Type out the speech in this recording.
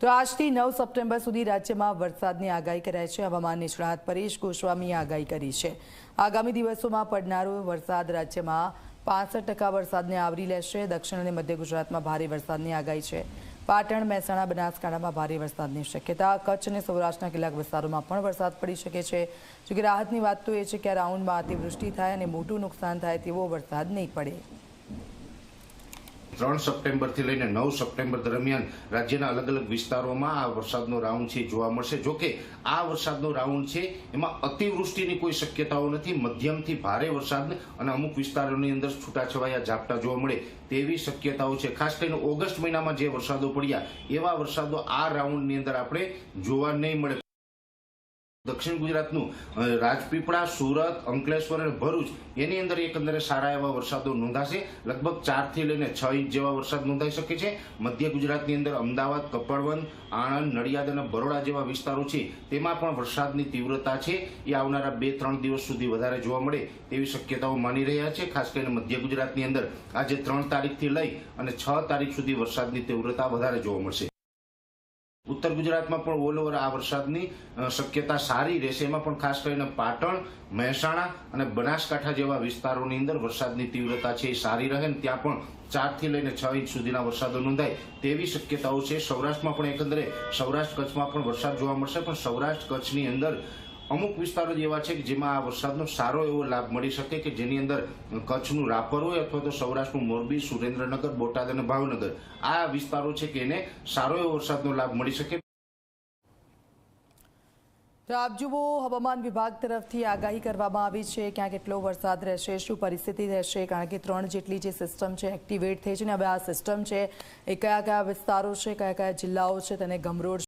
તો આજથી 9 સપ્ટેમ્બર સુધી રાજ્યમાં વરસાદની આગાહી કરાઈ છે। હવામાન નિષ્ણાત પરેશ ગોસ્વામીએ આગાહી કરી છે। આગામી દિવસોમાં પડનારો વરસાદ રાજ્યમાં 65% વરસાદને આવરી લેશે। દક્ષિણ અને મધ્ય ગુજરાતમાં ભારે વરસાદની આગાહી છે। પાટણ, મહેસાણા, બનાસકાંઠામાં ભારે વરસાદની શક્યતા। કચ્છ અને સૌરાષ્ટ્રના કેટલાક વિસ્તારોમાં પણ વરસાદ પડી શકે છે। જોકે રાહતની વાત તો એ છે કે આ રાઉન્ડમાં અતિવૃષ્ટિ થાય અને મોટું નુકસાન થાય તેવો વરસાદ નહીં પડે। 3 સપ્ટેમ્બરથી લઈને 9 સપ્ટેમ્બર દરમિયાન રાજ્યના અલગ અલગ વિસ્તારોમાં આ વરસાદનો રાઉન્ડ છે જોવા મળશે। જોકે આ વરસાદનો રાઉન્ડ છે એમાં અતિવૃષ્ટિની કોઈ શક્યતાઓ નથી। મધ્યમથી ભારે વરસાદ અને અમુક વિસ્તારોની અંદર છૂટાછવાયા ઝાપટા જોવા મળે તેવી શક્યતાઓ છે। ખાસ કરીને ઓગસ્ટ મહિનામાં જે વરસાદો પડ્યા એવા વરસાદો આ રાઉન્ડની અંદર આપણે જોવા નહીં મળે। દક્ષિણ ગુજરાતનું રાજપીપળા, સુરત, અંકલેશ્વર અને ભરૂચ એની અંદર એકંદરે સારા એવા વરસાદો નોંધાશે। લગભગ 4 થી લઈને 6 ઇંચ જેવા વરસાદ નોંધાઈ શકે છે। મધ્ય ગુજરાતની અંદર અમદાવાદ, કપડવંત, આણંદ, નડિયાદ અને બરોડા જેવા વિસ્તારો છે તેમાં પણ વરસાદની તીવ્રતા છે એ આવનારા 2-3 દિવસ સુધી વધારે જોવા મળે તેવી શક્યતાઓ માની રહ્યા છે। ખાસ કરીને મધ્ય ગુજરાતની અંદર આજે 3 તારીખથી લઈ અને 6 તારીખ સુધી વરસાદની તીવ્રતા વધારે જોવા મળશે। ઉત્તર ગુજરાતમાં પણ ઓલ ઓવર આ વરસાદની શક્યતા સારી રહેશે। એમાં પણ ખાસ કરીને પાટણ, મહેસાણા અને બનાસકાંઠા જેવા વિસ્તારોની અંદર વરસાદની તીવ્રતા છે એ સારી રહે ને ત્યાં પણ 4 થી લઈને 6 ઇંચ સુધીના વરસાદો નોંધાય તેવી શક્યતાઓ છે। સૌરાષ્ટ્રમાં પણ એકંદરે સૌરાષ્ટ્ર કચ્છમાં પણ વરસાદ જોવા મળશે, પણ સૌરાષ્ટ્ર કચ્છની અંદર અમુક વિસ્તારો એવા છે કે જેમાં આ વરસાદનો સારો એવો લાભ મળી શકે કે જેની અંદર કચ્છનું રાપર હોય અથવા તો સૌરાષ્ટ્રનું મોરબી, સુરેન્દ્રનગર, બોટાદ અને ભાવનગર આ વિસ્તારો છે કે એને સારો એવો વરસાદનો લાભ મળી શકે। તો આપ જુઓ, હવામાન વિભાગ તરફથી આગાહી કરવામાં આવી છે। ક્યાં કેટલો વરસાદ રહેશે, શું પરિસ્થિતિ રહેશે, કારણ કે 3 જેટલી જે સિસ્ટમ છે એક્ટિવેટ થઈ છે ને હવે આ સિસ્ટમ છે એ કયા કયા વિસ્તારો છે, કયા કયા જિલ્લાઓ છે તેને ગમરોડ